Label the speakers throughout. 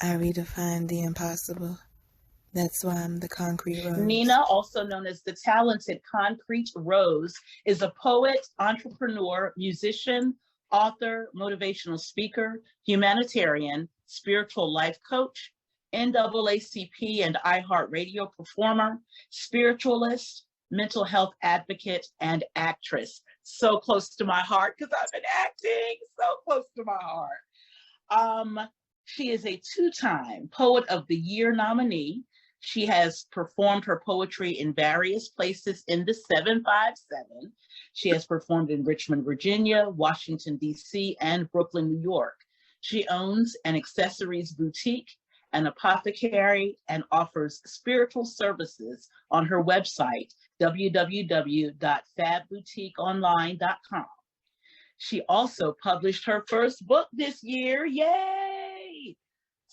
Speaker 1: I redefine the impossible. That's why I'm the Concrete Rose.
Speaker 2: Nina, also known as the talented Concrete Rose, is a poet, entrepreneur, musician, author, motivational speaker, humanitarian, spiritual life coach, NAACP and iHeartRadio performer, spiritualist, mental health advocate, and actress. So close to my heart because I've been acting. So close to my heart. She is a two-time Poet of the Year nominee. She has performed her poetry in various places in the 757. She has performed in Richmond, Virginia, Washington, D.C., and Brooklyn, New York. She owns an accessories boutique, an apothecary, and offers spiritual services on her website, www.fabboutiqueonline.com. She also published her first book this year, yay!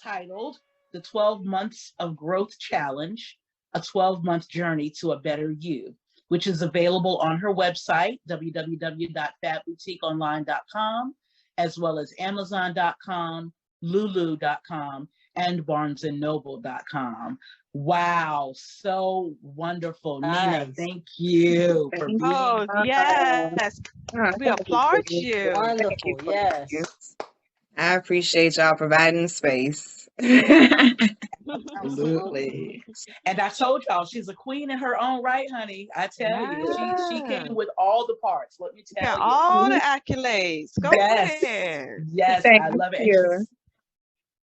Speaker 2: Titled The 12 Months of Growth Challenge, a 12-month journey to a better you, which is available on her website, www.fabboutiqueonline.com, as well as Amazon.com, Lulu.com, and BarnesandNoble.com. Wow, so wonderful. Nice. Nina, thank you for being
Speaker 3: Oh, yes. We applaud you.
Speaker 4: Wonderful, yes.
Speaker 5: I appreciate y'all providing space.
Speaker 2: Absolutely. And I told y'all, she's a queen in her own right, honey. I tell you, she came with all the parts. Let me tell you.
Speaker 3: All the accolades. Go ahead.
Speaker 2: Yes, I love it.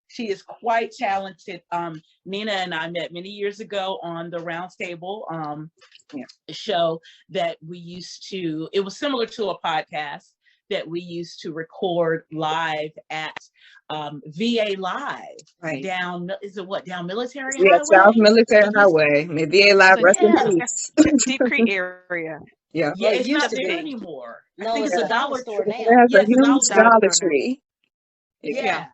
Speaker 2: She is quite talented. Nina and I met many years ago on the Roundtable show that we used to, it was similar to a podcast that we used to record live at VA Live.
Speaker 5: Right.
Speaker 2: Down, is it what, down Military
Speaker 5: Highway?
Speaker 2: Yeah,
Speaker 5: South Military Highway. VA Live, rest in peace.
Speaker 3: Deep Creek area.
Speaker 2: Yeah, it's not there anymore.
Speaker 4: No,
Speaker 2: I think
Speaker 4: it's a dollar store now.
Speaker 5: It has a huge Dollar Tree.
Speaker 2: Yeah.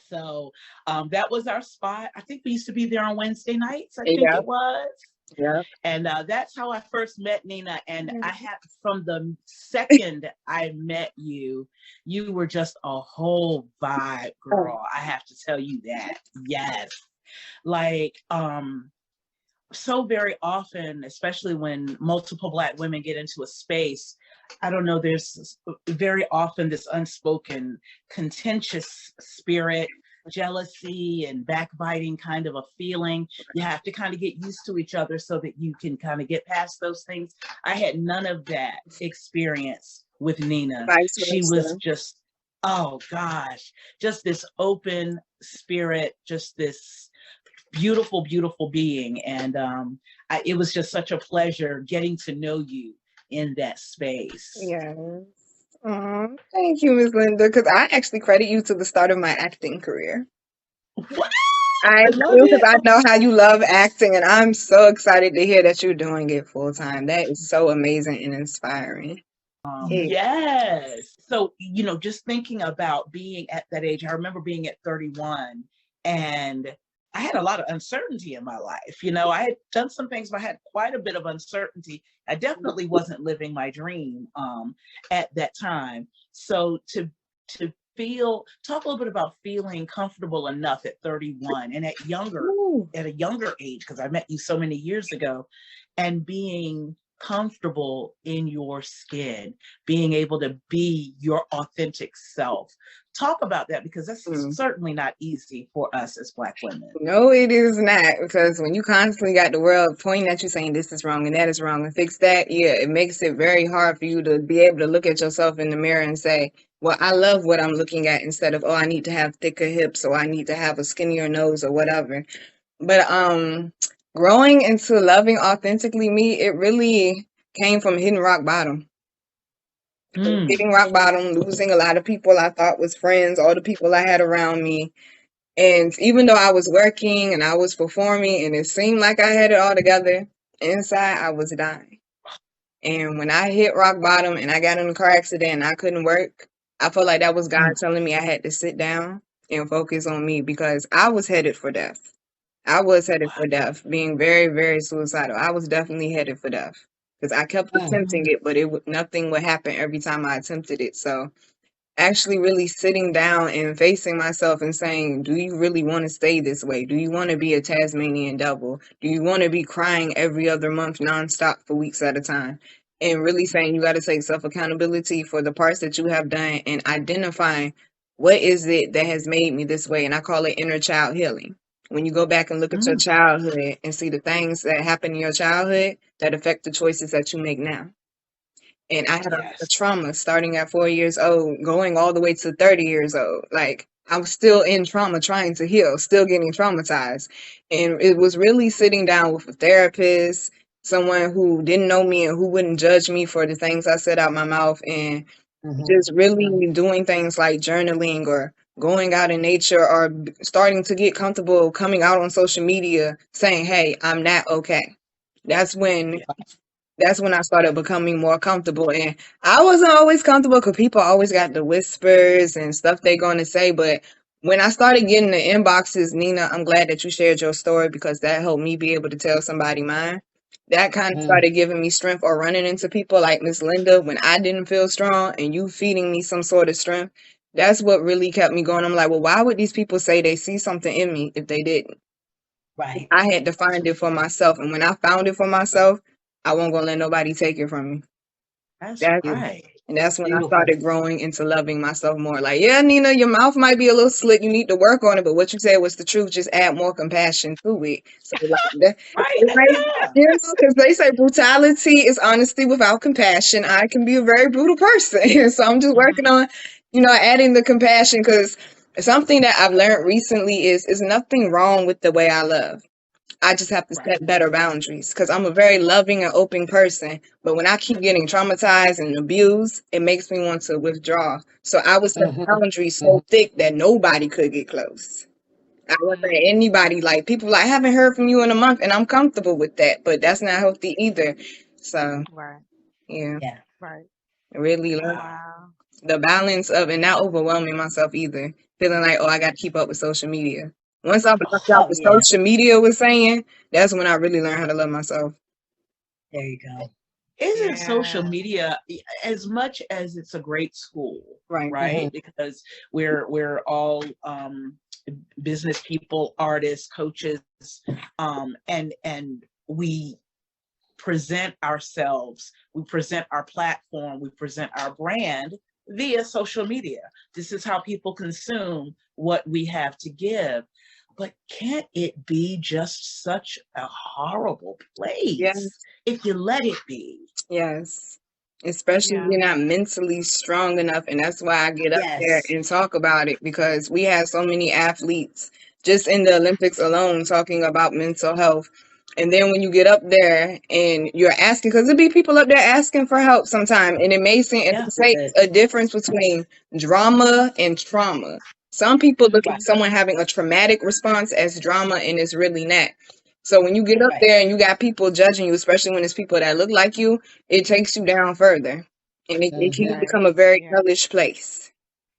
Speaker 2: So that was our spot. I think we used to be there on Wednesday nights. I think it was.
Speaker 5: Yeah.
Speaker 2: And that's how I first met Nina. And I had, from the second I met you, you were just a whole vibe, girl. I have to tell you that. Yes. Like, so very often, especially when multiple Black women get into a space, I don't know, there's very often this unspoken contentious spirit, jealousy and backbiting kind of a feeling. You have to kind of get used to each other so that you can kind of get past those things. I had none of that experience with Nina. She was just, oh gosh, just this open spirit, just this beautiful, beautiful being. And it was just such a pleasure getting to know you in that space.
Speaker 5: Yeah. Thank you, Ms. Linda, because I actually credit you to the start of my acting career.
Speaker 2: What?
Speaker 5: I do, because I know how you love acting, and I'm so excited to hear that you're doing it full time. That is so amazing and inspiring.
Speaker 2: Yes. So, you know, just thinking about being at that age, I remember being at 31 and I had a lot of uncertainty in my life. You know, I had done some things, but I had quite a bit of uncertainty. I definitely wasn't living my dream at that time. So to talk a little bit about feeling comfortable enough at 31 and at a younger age, because I met you so many years ago, and being comfortable in your skin, being able to be your authentic self. Talk about that, because that's certainly not easy for us as Black women.
Speaker 5: No, it is not, because when you constantly got the world pointing at you saying this is wrong and that is wrong and fix that, it makes it very hard for you to be able to look at yourself in the mirror and say, well, I love what I'm looking at, instead of, oh, I need to have thicker hips, or I need to have a skinnier nose, or whatever. But growing into loving authentically me, it really came from hitting rock bottom. Hitting rock bottom, losing a lot of people I thought was friends, all the people I had around me. And even though I was working and I was performing and it seemed like I had it all together, inside I was dying. And when I hit rock bottom and I got in a car accident and I couldn't work, I felt like that was God telling me I had to sit down and focus on me, because I was headed for death. I was headed for death, being very, very suicidal. I was definitely headed for death, because I kept attempting it, but nothing would happen every time I attempted it. So actually really sitting down and facing myself and saying, do you really want to stay this way? Do you want to be a Tasmanian devil? Do you want to be crying every other month nonstop for weeks at a time? And really saying you got to take self accountability for the parts that you have done and identifying what is it that has made me this way. And I call it inner child healing. When you go back and look at your childhood and see the things that happened in your childhood that affect the choices that you make now. And I had a trauma starting at 4 years old, going all the way to 30 years old. Like, I was still in trauma, trying to heal, still getting traumatized. And it was really sitting down with a therapist, someone who didn't know me and who wouldn't judge me for the things I said out my mouth, and just really doing things like journaling or going out in nature or starting to get comfortable coming out on social media saying, hey, I'm not okay. That's when I started becoming more comfortable. And I wasn't always comfortable because people always got the whispers and stuff they're going to say. But when I started getting the inboxes, Nina, I'm glad that you shared your story because that helped me be able to tell somebody mine. That kind of started giving me strength, or running into people like Miss Linda when I didn't feel strong and you feeding me some sort of strength. That's what really kept me going. I'm like, well, why would these people say they see something in me if they didn't?
Speaker 4: Right.
Speaker 5: I had to find it for myself. And when I found it for myself, I wasn't going to let nobody take it from me.
Speaker 2: That's
Speaker 5: That's
Speaker 2: right.
Speaker 5: And that's when I
Speaker 4: Beautiful.
Speaker 5: started growing into loving myself more. Like, yeah, Nina, your mouth might be a little slick. You need to work on it. But what you said was the truth. Just add more compassion to it. So, like,
Speaker 2: Right. Yeah.
Speaker 5: you know, because they say brutality is honesty without compassion. I can be a very brutal person. So I'm just working on, adding the compassion, because something that I've learned recently is nothing wrong with the way I love. I just have to set better boundaries because I'm a very loving and open person. But when I keep getting traumatized and abused, it makes me want to withdraw. So I would set boundaries so thick that nobody could get close. I wouldn't let anybody, like, people like, I haven't heard from you in a month, and I'm comfortable with that, but that's not healthy either. So,
Speaker 3: Right.
Speaker 5: yeah,
Speaker 4: Yeah.
Speaker 3: Right.
Speaker 5: really learn
Speaker 3: Wow.
Speaker 5: the balance of, and not overwhelming myself either, feeling like, oh, I got to keep up with social media. Once I blocked out
Speaker 4: Oh,
Speaker 5: what
Speaker 4: yeah.
Speaker 5: social media was saying, that's when I really learned how to love myself.
Speaker 4: There you go.
Speaker 2: Isn't social
Speaker 3: Yeah.
Speaker 2: media, as much as it's a great tool,
Speaker 5: Right.
Speaker 2: right? Because we're all business people, artists, coaches, and we present ourselves, we present our platform, we present our brand via social media. This is how people consume what we have to give. But can't it be just such a horrible place
Speaker 5: Yes.
Speaker 2: if you let it be?
Speaker 5: Yes. Especially if
Speaker 3: Yeah.
Speaker 5: you're not mentally strong enough. And that's why I get up there
Speaker 4: Yes.
Speaker 5: and talk about it, because we have so many athletes just in the Olympics alone talking about mental health. And then when you get up there and you're asking, because there'll be people up there asking for help sometime, and it may seem, and
Speaker 2: Yeah.
Speaker 5: it takes a difference between drama and trauma. Some people look at someone having a traumatic response as drama, and it's really not. So when you get up there and you got people judging you, especially when it's people that look like you, it takes you down further. And it can
Speaker 3: Right.
Speaker 5: become a very
Speaker 3: Yeah.
Speaker 5: hellish place.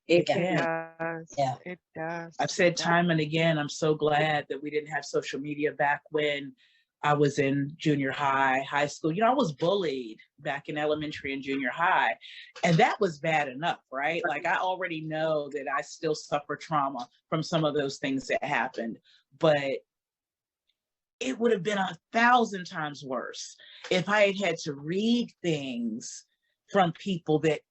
Speaker 5: It
Speaker 2: It
Speaker 5: can.
Speaker 3: It
Speaker 2: can.
Speaker 3: does.
Speaker 4: Yeah.
Speaker 3: It does.
Speaker 2: I've said time and again, I'm so glad that we didn't have social media back when I was in junior high, high school. I was bullied back in elementary and junior high, and that was bad enough, right? Like, I already know that I still suffer trauma from some of those things that happened, but it would have been 1,000 times worse if I had had to read things from people that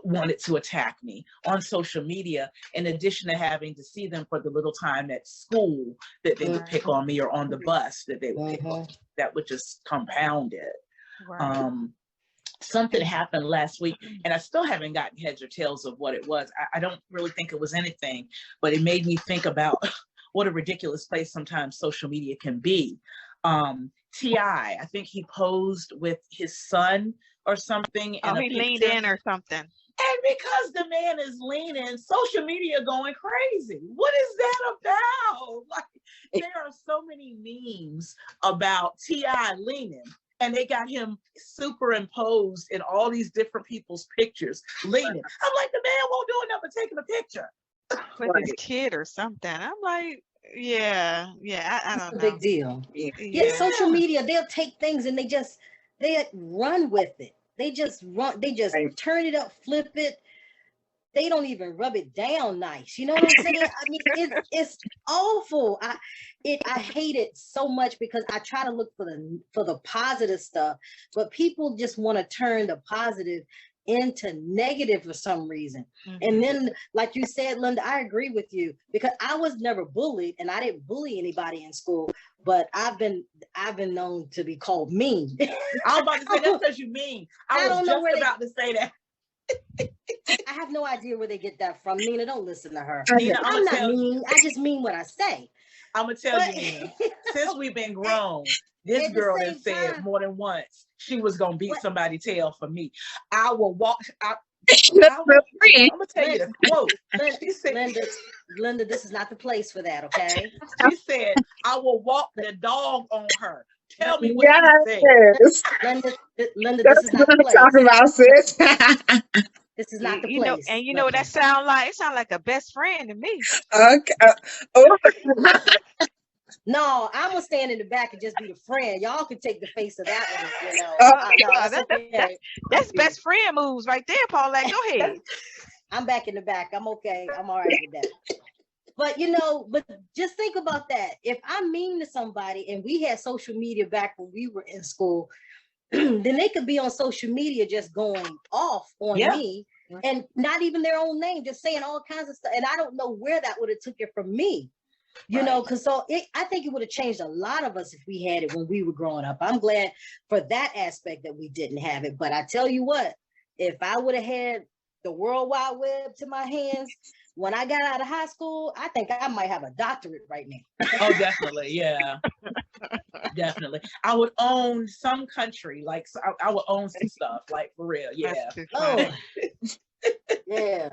Speaker 2: wanted to attack me on social media, in addition to having to see them for the little time at school that they would pick on me, or on the bus that they would pick on. That would just compound it.
Speaker 3: Right.
Speaker 2: Something happened last week, and I still haven't gotten heads or tails of what it was. I don't really think it was anything, but it made me think about what a ridiculous place sometimes social media can be. T.I., I think he posed with his son or something in
Speaker 3: Oh,
Speaker 2: a
Speaker 3: he leaned
Speaker 2: picture.
Speaker 3: in or something.
Speaker 2: And because the man is leaning, social media going crazy. What is that about? Like, there are so many memes about T.I. leaning, and they got him superimposed in all these different people's pictures leaning. I'm like, the man won't do enough but taking a picture.
Speaker 3: With his kid or something. I'm like, yeah, I
Speaker 4: It's
Speaker 3: don't
Speaker 4: a
Speaker 3: know.
Speaker 4: big deal.
Speaker 5: Yeah.
Speaker 4: Yeah, social
Speaker 2: Yeah.
Speaker 4: media, they'll take things and they run with it. They just
Speaker 5: Right.
Speaker 4: turn it up, flip it. they don't even rub it down nice. You know what I'm saying? I mean, it's awful. I hate it so much because I try to look for the positive stuff, but people just want to turn the positive into negative for some reason. And then, like you said, Linda, I agree with you because I was never bullied, and I didn't bully anybody in school, but I've been known to be called mean.
Speaker 2: I was about to say that's because you mean. I was just about to say that.
Speaker 4: I have no idea where they get that from. Nina, don't listen to her.
Speaker 2: Nina,
Speaker 4: I'm not mean. I just mean what I say.
Speaker 2: I'm gonna tell you, Nina, since we've been grown, this girl has said more than once she was gonna beat somebody's tail for me. I will walk. I'm gonna tell you the quote. She said,
Speaker 4: Linda, this is not the place for that, okay?
Speaker 2: She said, I will walk the dog on her. Tell me what she said.
Speaker 4: Linda, this is not the place.
Speaker 5: Talking about, sis.
Speaker 4: This is not the place.
Speaker 3: And you know what that sound like? It sounds like a best friend to me.
Speaker 5: Okay.
Speaker 4: No, I'm gonna stand in the back and just be the friend. Y'all can take the face of that one, you know.
Speaker 3: That's best friend moves right there, Paulette. Go ahead.
Speaker 4: I'm back in the back. I'm okay. I'm all right with that. But but just think about that. If I'm mean to somebody, and we had social media back when we were in school, then they could be on social media just going off on me, and not even their own name, just saying all kinds of stuff. And I don't know where that would have took it from me. You know, because I think it would have changed a lot of us if we had it when we were growing up. I'm glad for that aspect that we didn't have it. But I tell you what, if I would have had the World Wide Web to my hands when I got out of high school, I think I might have a doctorate right now.
Speaker 2: Oh, definitely. Yeah. Definitely. I would own some country. Like, I would own some stuff. Like, for real. Yeah.
Speaker 4: Oh, yeah.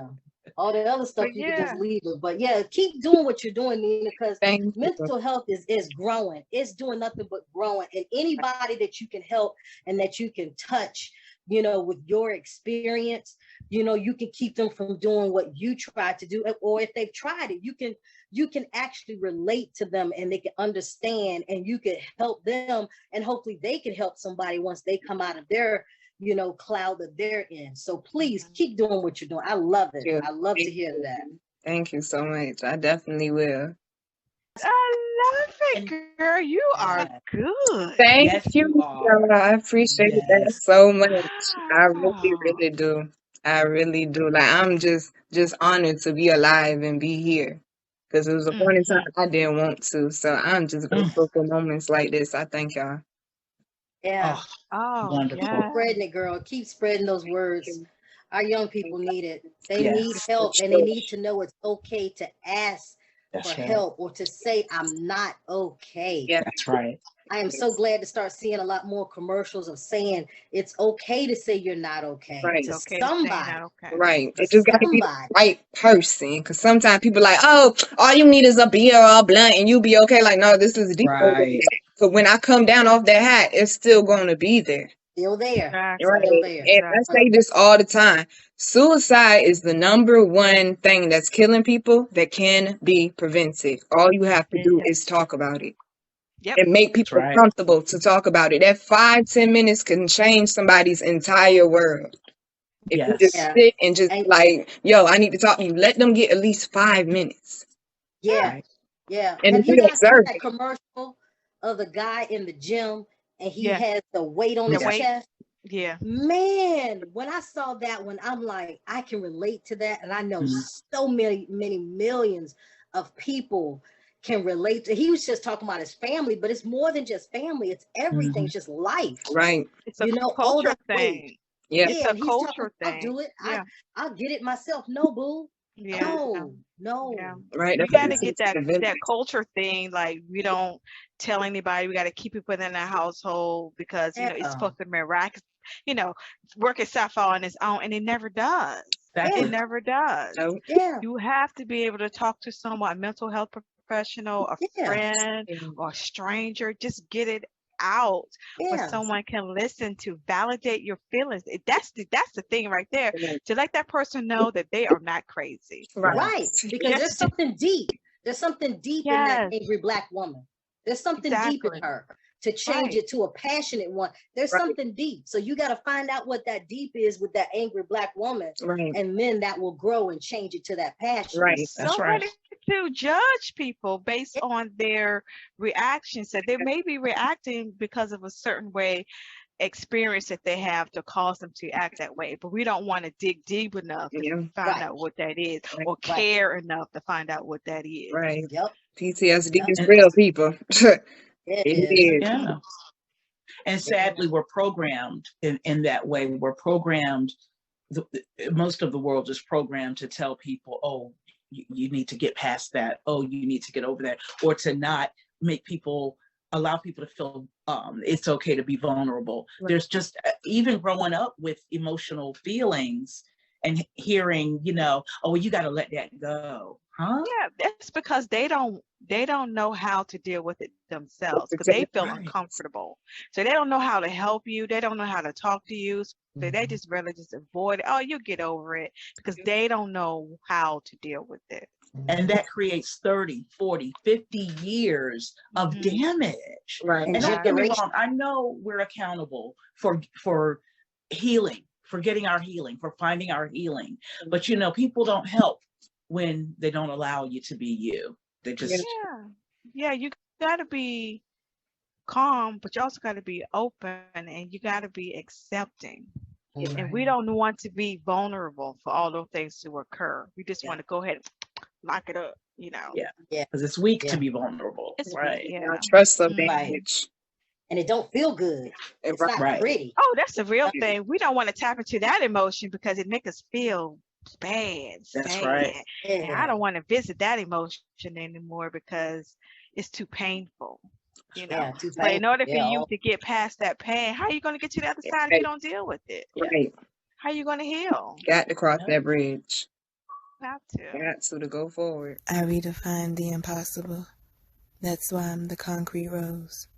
Speaker 4: All the other stuff you can just leave it. But yeah, keep doing what you're doing, Nina, because mental health is growing. It's doing nothing but growing. And anybody that you can help and that you can touch, with your experience, you can keep them from doing what you tried to do. Or if they've tried it, you can actually relate to them and they can understand, and you can help them, and hopefully they can help somebody once they come out of their cloud that they're in. So please keep doing what you're doing. I love it. I love to hear that.
Speaker 5: Thank you so much. I definitely will.
Speaker 3: I love it, girl. You are good.
Speaker 5: Thank you. I appreciate that so much. I really, really do. I really do. Like, I'm just honored to be alive and be here. Because it was a point in time I didn't want to. So I'm just grateful for moments like this. I thank y'all.
Speaker 4: Yeah.
Speaker 2: Wonderful.
Speaker 4: Keep spreading it, girl. Keep spreading those words. Our young people need it. They need help, and they need to know it's okay to ask for help or to say, I'm not okay.
Speaker 5: Yeah,
Speaker 2: that's right.
Speaker 4: I am so glad to start seeing a lot more commercials of saying it's okay to say you're not okay.
Speaker 5: Right.
Speaker 4: To somebody.
Speaker 5: Right. It just got to be the right person. Because sometimes people like, oh, all you need is a beer or a blunt and you'll be okay. Like, no, this is deep.
Speaker 2: Right.
Speaker 5: So when I come down off that hat, it's still going to be there.
Speaker 4: Still there.
Speaker 5: Right.
Speaker 4: Still there.
Speaker 5: And I say this all the time. Suicide is the #1 thing that's killing people that can be prevented. All you have to do is talk about it.
Speaker 3: Yep.
Speaker 5: And make people comfortable to talk about it. That 5-10 minutes can change somebody's entire world. If you just sit and just like, yo, I need to talk to you. Let them get at least 5 minutes.
Speaker 4: Yeah. Yeah.
Speaker 5: And
Speaker 4: have you guys seen that commercial of the guy in the gym and he has the weight on his chest?
Speaker 3: Yeah.
Speaker 4: Man, when I saw that one, I'm like, I can relate to that. And I know so many millions of people can relate to. He was just talking about his family, but it's more than just family. It's everything. It's just life.
Speaker 5: Right.
Speaker 3: It's a culture thing.
Speaker 5: Yeah.
Speaker 3: It's a culture thing.
Speaker 4: I'll do it. I'll get it myself. No, boo. No.
Speaker 3: Yeah.
Speaker 5: Right.
Speaker 3: We got to get that culture thing. Like, we don't tell anybody. We got to keep it within the household because it's supposed to miraculous, work itself out on its own, and it never does. It never does.
Speaker 5: No.
Speaker 4: Yeah.
Speaker 3: You have to be able to talk to someone, a mental health professional, a friend, or a stranger. Just get it out where someone can listen to, validate your feelings. That's the thing right there. To let that person know that they are not crazy.
Speaker 4: Right. Because there's something deep. There's something deep in that angry Black woman. There's something deep in her. to change it to a passionate one. There's something deep. So you got to find out what that deep is with that angry Black woman. And then that will grow and change it to that passion.
Speaker 3: That's right. To judge people based on their reactions. So they may be reacting because of a certain way experience that they have to cause them to act that way, but we don't want to dig deep enough to find out what that is, or care enough to find out what that is.
Speaker 5: PTSD is real, people. It is.
Speaker 2: Yeah. And sadly, we're programmed in that way. We're programmed. Most of the world is programmed to tell people, oh, you need to get past that. Oh, you need to get over that, or to not allow people to feel it's okay to be vulnerable. There's just, even growing up with emotional feelings and hearing, oh, you got to let that go. Huh?
Speaker 3: Yeah, that's because they don't know how to deal with it themselves, because they feel uncomfortable. So they don't know how to help you. They don't know how to talk to you. So they just rather just avoid it. Oh, you get over it, because they don't know how to deal with it.
Speaker 2: And that creates 30, 40, 50 years of damage.
Speaker 5: Right.
Speaker 2: And don't get me wrong, I know we're accountable for healing, for getting our healing, for finding our healing. But people don't help when they don't allow you to be you. They just you got to be calm, but you also got to be open, and you got to be accepting. And we don't want to be vulnerable for all those things to occur. We just want to go ahead and lock it up, because it's weak to be vulnerable.
Speaker 3: It's
Speaker 2: right.
Speaker 5: Trust the damage.
Speaker 4: And it don't feel good. It's not pretty.
Speaker 3: Oh, that's the real thing. We don't want to tap into that emotion because it makes us feel bad.
Speaker 2: That's
Speaker 3: sad.
Speaker 2: right.
Speaker 3: And I don't want to visit that emotion anymore because it's too painful. But in order for you to get past that pain, how are you going to get to the other side if you don't deal with it?
Speaker 5: Right.
Speaker 3: How are you going to heal?
Speaker 5: Got to cross that bridge.
Speaker 3: Got
Speaker 5: to go forward.
Speaker 1: I redefine the impossible. That's why I'm the Concrete Rose.